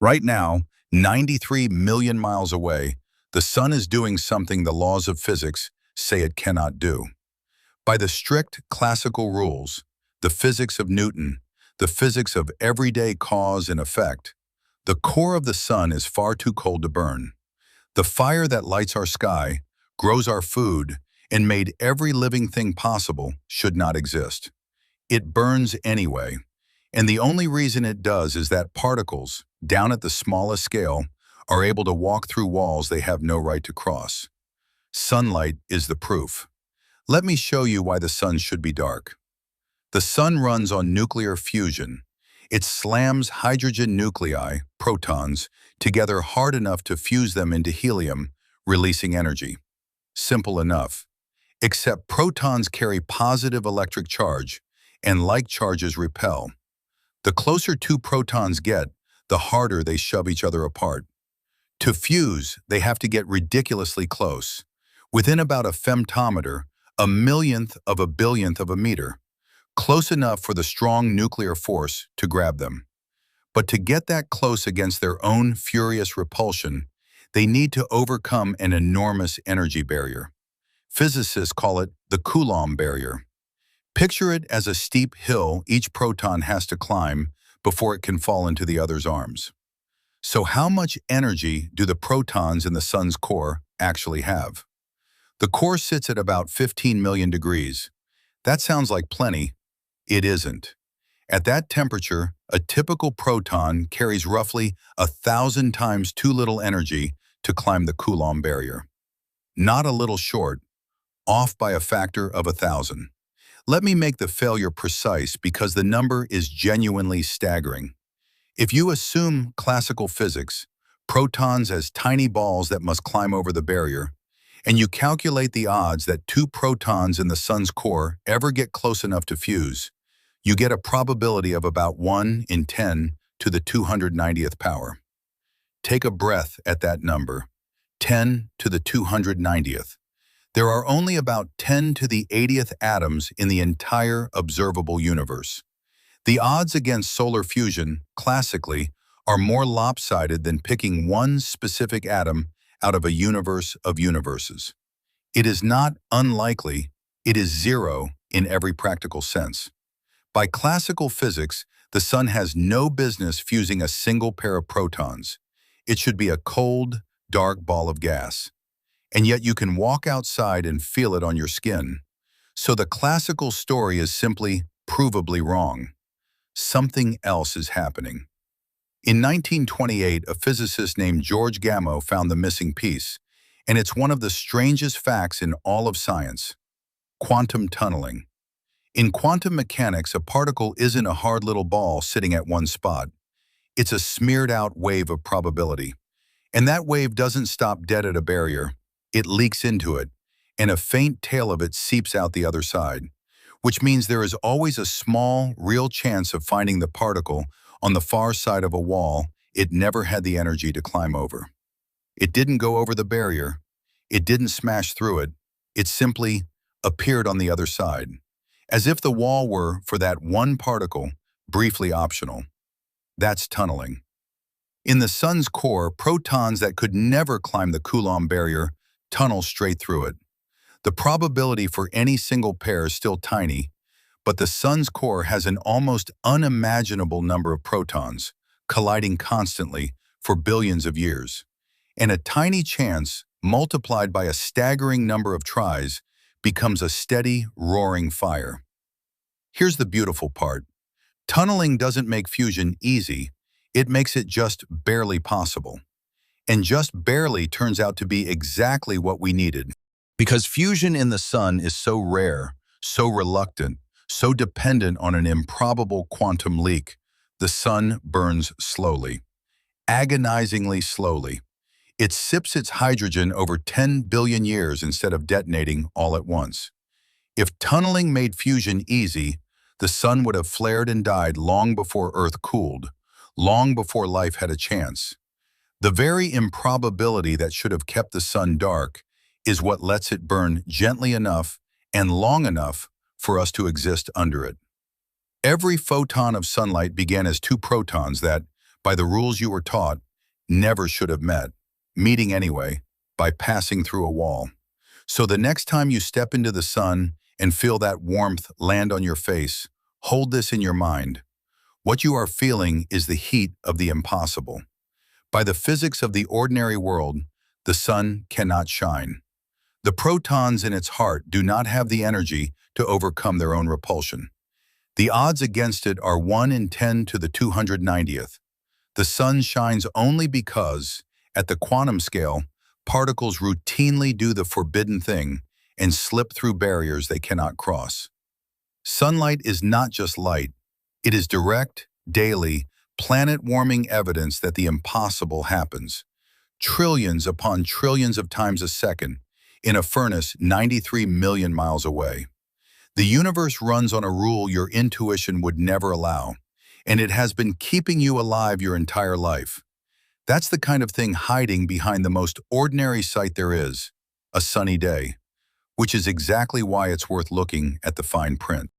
Right now, 93 million miles away, the sun is doing something the laws of physics say it cannot do. By the strict classical rules, the physics of Newton, the physics of everyday cause and effect, the core of the sun is far too cold to burn. The fire that lights our sky, grows our food, and made every living thing possible should not exist. It burns anyway, and the only reason it does is that particles, down at the smallest scale, are able to walk through walls they have no right to cross. Sunlight is the proof. Let me show you why the sun should be dark. The sun runs on nuclear fusion. It slams hydrogen nuclei, protons, together hard enough to fuse them into helium, releasing energy. Simple enough. Except protons carry positive electric charge, and like charges repel. The closer two protons get, the harder they shove each other apart. To fuse, they have to get ridiculously close, within about a femtometer, a millionth of a billionth of a meter, close enough for the strong nuclear force to grab them. But to get that close against their own furious repulsion, they need to overcome an enormous energy barrier. Physicists call it the Coulomb barrier. Picture it as a steep hill each proton has to climb before it can fall into the other's arms. So how much energy do the protons in the sun's core actually have? The core sits at about 15 million degrees. That sounds like plenty. It isn't. At that temperature, a typical proton carries roughly 1,000 times too little energy to climb the Coulomb barrier. Not a little short, off by a factor of 1,000. Let me make the failure precise because the number is genuinely staggering. If you assume classical physics, protons as tiny balls that must climb over the barrier, and you calculate the odds that two protons in the sun's core ever get close enough to fuse, you get a probability of about 1 in 10 to the 290th power. Take a breath at that number, 10 to the 290th. There are only about 10 to the 80th atoms in the entire observable universe. The odds against solar fusion, classically, are more lopsided than picking one specific atom out of a universe of universes. It is not unlikely, it is zero in every practical sense. By classical physics, the sun has no business fusing a single pair of protons. It should be a cold, dark ball of gas. And yet you can walk outside and feel it on your skin. So the classical story is simply provably wrong. Something else is happening. In 1928, a physicist named George Gamow found the missing piece, and it's one of the strangest facts in all of science: quantum tunneling. In quantum mechanics, a particle isn't a hard little ball sitting at one spot. It's a smeared-out wave of probability. And that wave doesn't stop dead at a barrier. It leaks into it, and a faint tail of it seeps out the other side, which means there is always a small, real chance of finding the particle on the far side of a wall it never had the energy to climb over. It didn't go over the barrier. It didn't smash through it. It simply appeared on the other side, as if the wall were, for that one particle, briefly optional. That's tunneling. In the sun's core, protons that could never climb the Coulomb barrier tunnel straight through it. The probability for any single pair is still tiny, but the sun's core has an almost unimaginable number of protons, colliding constantly for billions of years. And a tiny chance, multiplied by a staggering number of tries, becomes a steady, roaring fire. Here's the beautiful part. Tunneling doesn't make fusion easy, it makes it just barely possible. And just barely turns out to be exactly what we needed. Because fusion in the sun is so rare, so reluctant, so dependent on an improbable quantum leak, the sun burns slowly, agonizingly slowly. It sips its hydrogen over 10 billion years instead of detonating all at once. If tunneling made fusion easy, the sun would have flared and died long before Earth cooled, long before life had a chance. The very improbability that should have kept the sun dark is what lets it burn gently enough and long enough for us to exist under it. Every photon of sunlight began as two protons that, by the rules you were taught, never should have met, meeting anyway, by passing through a wall. So the next time you step into the sun and feel that warmth land on your face, hold this in your mind. What you are feeling is the heat of the impossible. By the physics of the ordinary world, the sun cannot shine. The protons in its heart do not have the energy to overcome their own repulsion. The odds against it are 1 in 10 to the 290th. The sun shines only because, at the quantum scale, particles routinely do the forbidden thing and slip through barriers they cannot cross. Sunlight is not just light. It is direct, daily, planet-warming evidence that the impossible happens. Trillions upon trillions of times a second, in a furnace 93 million miles away. The universe runs on a rule your intuition would never allow, and it has been keeping you alive your entire life. That's the kind of thing hiding behind the most ordinary sight there is, a sunny day, which is exactly why it's worth looking at the fine print.